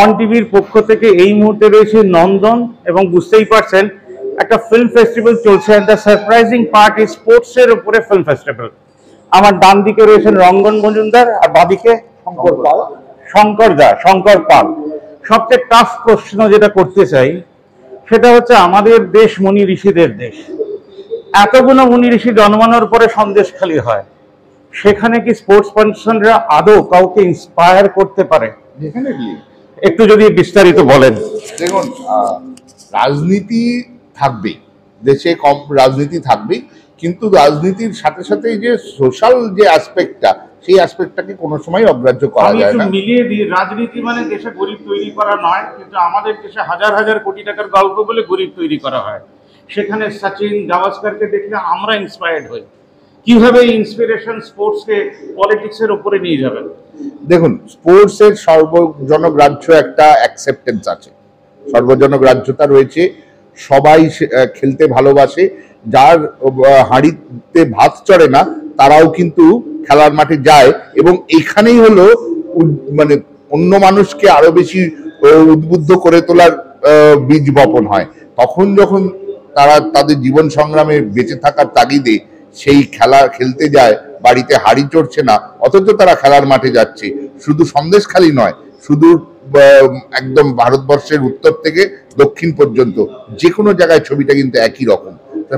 On টিভির পক্ষ থেকে এই মুহূর্তে রয়েছে নন্দন, এবং বুঝতেই পারছেন একটা ফিল্ম ফেস্টিভ্যাল চলছে। দ্য সারপ্রাইজিং পার্ট ইজ স্পোর্টসের উপরে ফিল্ম ফেস্টিভ্যাল। আমার ডান দিকে রয়েছেন রঙ্গন মজুমদার, আর বাদিকে শঙ্কর পাল। সবচেয়ে টাফ প্রশ্ন যেটা করতে চাই সেটা হচ্ছে, আমাদের দেশ মুনি ঋষিদের দেশ, এতগুলো মুনি ঋষি জন্মানোর পরে সন্দেশখালি হয়, সেখানে কি স্পোর্টস পার্সনরা আদৌ কাউকে ইন্সপায়ার করতে পারে? একটু যদি বিস্তারিত বলেন। দেখুন, রাজনীতি থাকবে, দেশে কম রাজনীতি থাকবে, কিন্তু রাজনীতির সাথে সাথে যে সোশ্যাল যে অ্যাসপেক্টটা, সেই অ্যাসপেক্টটাকে কোনো সময় অগ্রাহ্য করা যায় না। মিলিয়ে দিই, রাজনীতি মানে দেশে গরিব তৈরি করা নয়, কিন্তু আমাদের দেশে হাজার হাজার কোটি টাকার গল্প বলে গরিব তৈরি করা হয়। সেখানে সচিন, গাভাস্করকে দেখলে আমরা ইন্সপায়ার্ড হই। কিভাবে ইন্সপিরেশন স্পোর্টসকে পলিটিক্সের উপরে নিয়ে যাবেন? দেখুন, স্পোর্টসের সর্বজনগ্রাহ্য একটা অ্যাকসেপ্টেন্স আছে, সর্বজনগ্রাহ্যতা রয়েছে। সবাই খেলতে ভালোবাসে, যার হাঁড়িতে ভাত চড়ে না তারাও কিন্তু খেলার মাঠে যায়, এবং এখানেই হলো মানে অন্য মানুষকে আরো বেশি উদ্বুদ্ধ করে তোলার বীজ বপন হয়। তখন যখন তারা তাদের জীবন সংগ্রামে বেঁচে থাকার তাগিদে সেই খেলা খেলতে যায়, বাড়িতে হাঁড়ি চড়ছে না, অথচ তারা খেলার মাঠে যাচ্ছে। শুধু সন্দেশখালি নয়, শুধু একদম ভারতবর্ষের উত্তর থেকে দক্ষিণ পর্যন্ত যে কোনো জায়গায় ছবিটা কিন্তু একই রকম।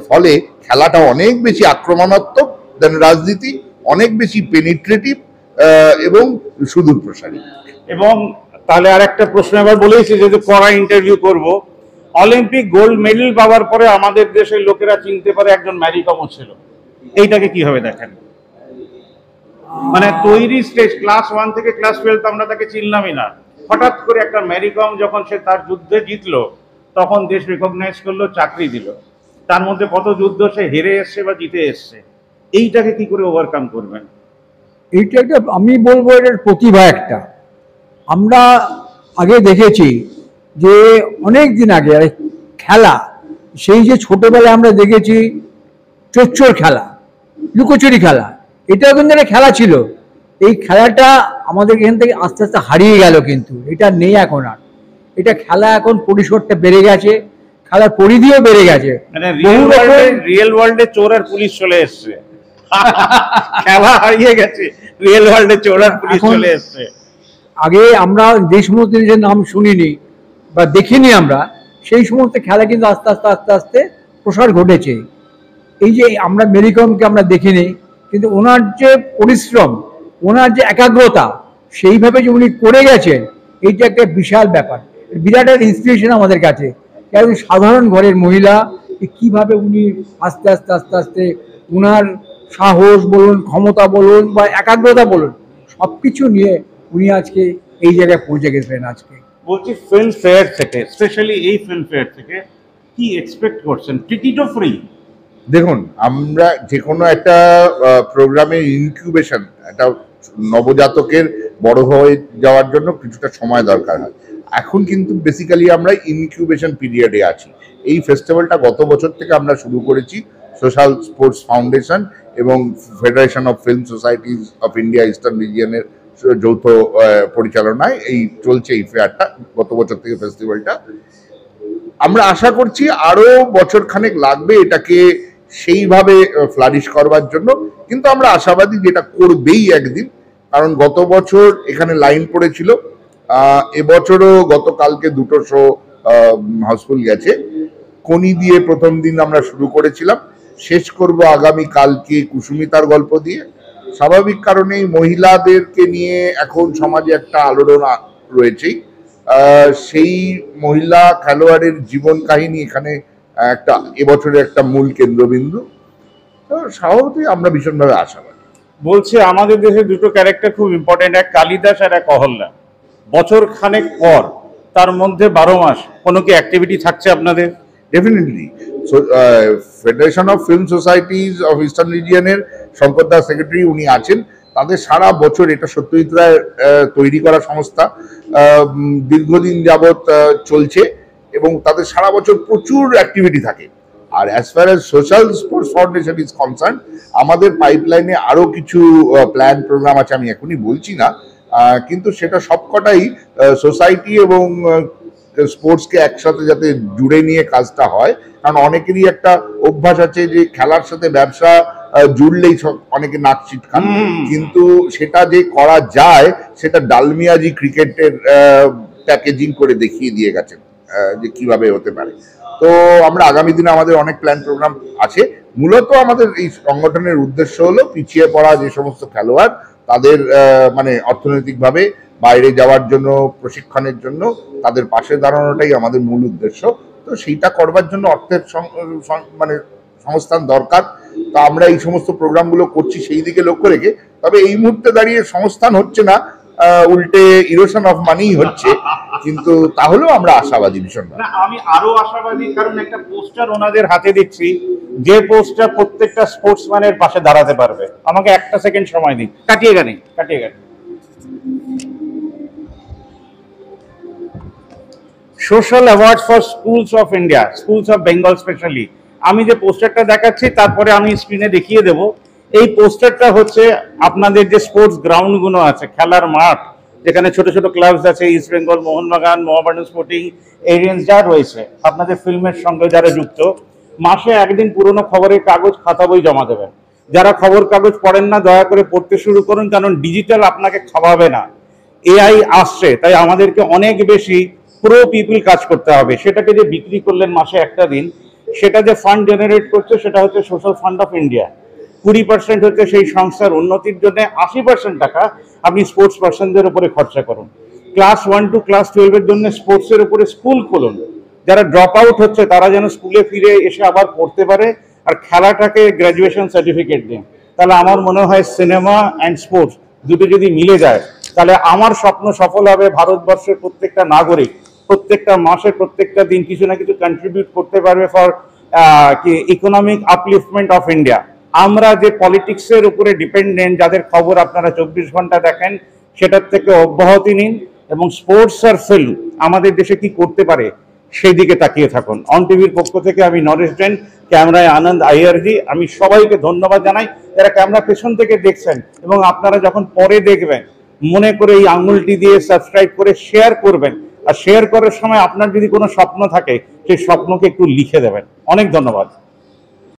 ফলে খেলাটা অনেক বেশি আক্রমণাত্মক দেন রাজনীতি, অনেক বেশি পেনিট্রেটিভ এবং সুদূর প্রসারী। এবং তাহলে আর একটা প্রশ্ন এবার বলেছি, যেহেতু কড়া ইন্টারভিউ করব, অলিম্পিক গোল্ড মেডেল পাওয়ার পরে আমাদের দেশের লোকেরা চিনতে পারে একজন ম্যারি কমও ছিল, এইটাকে কিভাবে দেখেন? মানে তৈরি স্টেজ ক্লাস 1 থেকে ক্লাস 12 আমরা তাকে চিনলামই না, হঠাৎ করে একটা ম্যারি কম যখন সে তার যুদ্ধে জিতলো, তখন দেশ রিকগনাইজ করলো, চাকরি দিল। তার মধ্যে কত যুদ্ধ সে হেরে এসছে বা জিতে এসছে, এইটাকে কি করে ওভারকাম করবেন? এইটা একটা, আমি বলবো এটার প্রতিভা একটা। আমরা আগে দেখেছি যে অনেক দিন আগে খেলা, সেই যে ছোটবেলায় আমরা দেখেছি চোর খেলা, লুকোচুরি খেলা, এটাও কিন্তু একটা খেলা ছিল। এই খেলাটা আমাদের এখান থেকে আস্তে আস্তে হারিয়ে গেল, কিন্তু এটা নেই এখন আর। এটা খেলা এখন পরিসরটা বেড়ে গেছে, খেলার পরিধিও বেড়ে গেছে। মানে রিয়েল ওয়ার্ল্ডে চোর আর পুলিশ চলে এসছে, খেলা হারিয়ে গেছে, রিয়েল ওয়ার্ল্ডে চোর আর পুলিশ চলে এসছে। আগে আমরা যে সমস্ত জিনিসের নাম শুনিনি বা দেখিনি আমরা, সেই সমস্ত খেলা কিন্তু আস্তে আস্তে আস্তে আস্তে প্রসার ঘটেছে। এই যে আমরা মেরি কমকে আমরা দেখিনি, কিন্তু ওনার যে পরিশ্রম, ওনার যে একাগ্রতা, সেইভাবে যে উনি করে গেছেন, এইটা একটা বিশাল ব্যাপার, বিরাট একটা ইন্সপিরেশন আমাদের কাছে। কারণ সাধারণ ঘরের মহিলা কিভাবে উনি আস্তে আস্তে আস্তে আস্তে ওনার সাহস বলুন, ক্ষমতা বলুন বা একাগ্রতা বলুন, সব কিছু নিয়ে উনি আজকে এই জায়গায় পৌঁছে গেছেন। আজকে বলছি, ফিল্ম ফেয়ার থেকে, স্পেশালি এই ফিল্ম ফেয়ার থেকে কি এক্সপেক্ট করছেন? টিকিটও ফ্রি। দেখুন, আমরা যে কোনো একটা প্রোগ্রামের ইনকিউবেশন, একটা নবজাতকের বড় হয়ে যাওয়ার জন্য কিছুটা সময় দরকার হয়। এখন কিন্তু বেসিক্যালি আমরা ইনকিউবেশন পিরিয়ডে আছি। এই ফেস্টিভ্যালটা গত বছর থেকে আমরা শুরু করেছি, সোশ্যাল স্পোর্টস ফাউন্ডেশন এবং federation of film societies of India eastern রিজিয়নের যৌথ পরিচালনায় এই চলছে এই ফেয়ারটা, গত বছর থেকে ফেস্টিভ্যালটা। আমরা আশা করছি আরো বছর খানেক লাগবে এটাকে সেইভাবে ফ্লারিশ করবার জন্য, কিন্তু আমরা আশাবাদী যেটা করবেই একদিন। কারণ গত বছর এখানে লাইন পড়েছিল, এবছরও গতকালকে দুটো শো হাউসফুল গেছে। কোনি দিয়ে প্রথম দিন আমরা শুরু করেছিলাম, শেষ করব আগামী কালকে কুসুমিতার গল্প দিয়ে। স্বাভাবিক কারণেই মহিলাদেরকে নিয়ে এখন সমাজে একটা আলোড়ন রয়েছেই, সেই মহিলা খেলোয়াড়ের জীবন কাহিনী এখানে একটা এবছরের একটা মূল কেন্দ্রবিন্দু। তো স্বাভাবিকই আমরা ভীষণভাবে আশাবাদী। বলছে আমাদের দেশে দুটো ক্যারেক্টার খুব ইম্পর্টেন্ট, এক কালিদাস আর এক অহল্যা। বছর খানেক পর তার মধ্যে 12 মাস কোনো কি অ্যাক্টিভিটি থাকছে আপনাদের? Definitely. Federation of film societies of eastern রিজিয়নের শঙ্কর দাস সেক্রেটারি উনি আছেন, তাদের সারা বছর, এটা সত্যজিৎ রায় তৈরি করা সংস্থা, দীর্ঘদিন যাবৎ চলছে এবং তাদের সারা বছর প্রচুর অ্যাক্টিভিটি থাকে। আর as far as social sports foundation is concern, আমাদের পাইপলাইনে আরও কিছু প্ল্যান প্রোগ্রাম আছে, আমি এখনই বলছি না। কিন্তু সেটা সবকটাই সোসাইটি এবং স্পোর্টসকে একসাথে যাতে জুড়ে নিয়ে কাজটা হয়। কারণ অনেকেরই একটা অভ্যাস আছে যে খেলার সাথে ব্যবসা জুড়লেই অনেকে নাক ছিটকান, কিন্তু সেটা যে করা যায় সেটা ডালমিয়াজি ক্রিকেটের প্যাকেজিং করে দেখিয়ে দিয়ে গেছেন যে কিভাবে হতে পারে। তো আমরা আগামী দিনে আমাদের অনেক প্ল্যান প্রোগ্রাম আছে। মূলত আমাদের এই সংগঠনের উদ্দেশ্য হলো পিছিয়ে পড়া যে সমস্ত খেলোয়াড় তাদের মানে অর্থনৈতিকভাবে বাইরে যাওয়ার জন্য, প্রশিক্ষণের জন্য তাদের পাশে দাঁড়ানোটাই আমাদের মূল উদ্দেশ্য। তো সেইটা করবার জন্য অর্থের মানে সংস্থান দরকার। তো আমরা এই সমস্ত প্রোগ্রামগুলো করছি সেই দিকে লক্ষ্য রেখে। তবে এই মুহূর্তে দাঁড়িয়ে সংস্থান হচ্ছে না, উল্টে ইরোশন অফ মানি হচ্ছে, কিন্তু তাহলেও আমরা আশাবাদী ভীষণ। আমি আরো আশাবাদী, কারণ একটা পোস্টার ওনাদের হাতে দিচ্ছি, যে পোস্টার প্রত্যেকটা স্পোর্টসম্যানের পাশে দাঁড়াতে পারবে। আমাকে একটা সেকেন্ড সময় দিন। কাটিয়ে গেলে social award for schools of India, schools of Bengal specially. আমি যে পোস্টারটা দেখাচ্ছি তারপরে আমি স্ক্রিনে দেখিয়ে দেব। এই পোস্টারটা হচ্ছে আপনাদের যে স্পোর্টস গ্রাউন্ডগুলো আছে, খেলার মাঠ, যেখানে ছোট ছোট ক্লাবস আছে, east Bengal, Mohun Bagan, Mohammedan sporting, Aryans যা রয়েছে, আপনাদের ফিল্মের সঙ্গে যারা যুক্ত, মাসে একদিন পুরনো খবরের কাগজ, খাতা বই জমা দেবেন। যারা খবর কাগজ পড়েন না, দয়া করে পড়তে শুরু করুন, কারণ ডিজিটাল আপনাকে খাওয়াবে না। এআই আসছে, তাই আমাদেরকে অনেক বেশি প্রো পিপল কাজ করতে হবে। সেটাকে যে বিক্রি করলেন মাসে একটা দিন, সেটা যে ফান্ড জেনারেট করছে সেটা হচ্ছে সোশ্যাল ফান্ড অফ ইন্ডিয়া। 20% হচ্ছে সেই সংস্থার উন্নতির জন্য, 80% টাকা আপনি স্পোর্টস পার্সনদের উপরে খরচা করুন। ক্লাস 1 to ক্লাস 12 এর জন্য স্পোর্টসের উপরে স্কুল খুলুন। যারা ড্রপ আউট হচ্ছে তারা যেন স্কুলে ফিরে এসে আবার পড়তে পারে, আর খেলাটাকে গ্র্যাজুয়েশন সার্টিফিকেট দিন। তাহলে আমার মনে হয় সিনেমা অ্যান্ড স্পোর্টস দুটো যদি মিলে যায়, তাহলে আমার স্বপ্ন সফল হবে। ভারতবর্ষের প্রত্যেকটা নাগরিক প্রত্যেকটা মাসে, প্রত্যেকটা দিন কিছু না কিছু কন্ট্রিবিউট করতে পারবে ফর ইকোনমিক আপলিফটমেন্ট অফ ইন্ডিয়া। আমরা যে পলিটিক্সের উপরে ডিপেন্ডেন্ট, যাদের খবর আপনারা 24 ঘন্টা দেখেন, সেটার থেকে অব্যাহতি নিন এবং স্পোর্টস আর ফিল্ম আমাদের দেশে কি করতে পারে সেই দিকে তাকিয়ে থাকুন। অন টিভির পক্ষ থেকে আমি নরেশ জৈন, ক্যামেরায় আনন্দ আইয়ারজি। আমি সবাইকে ধন্যবাদ জানাই যারা ক্যামেরা পেছন থেকে দেখছেন, এবং আপনারা যখন পরে দেখবেন মনে করে এই আঙুলটি দিয়ে সাবস্ক্রাইব করে শেয়ার করবেন। আর শেয়ার করার সময় আপনার যদি কোনো স্বপ্ন থাকে সেই স্বপ্নকে একটু লিখে দেবেন। অনেক ধন্যবাদ।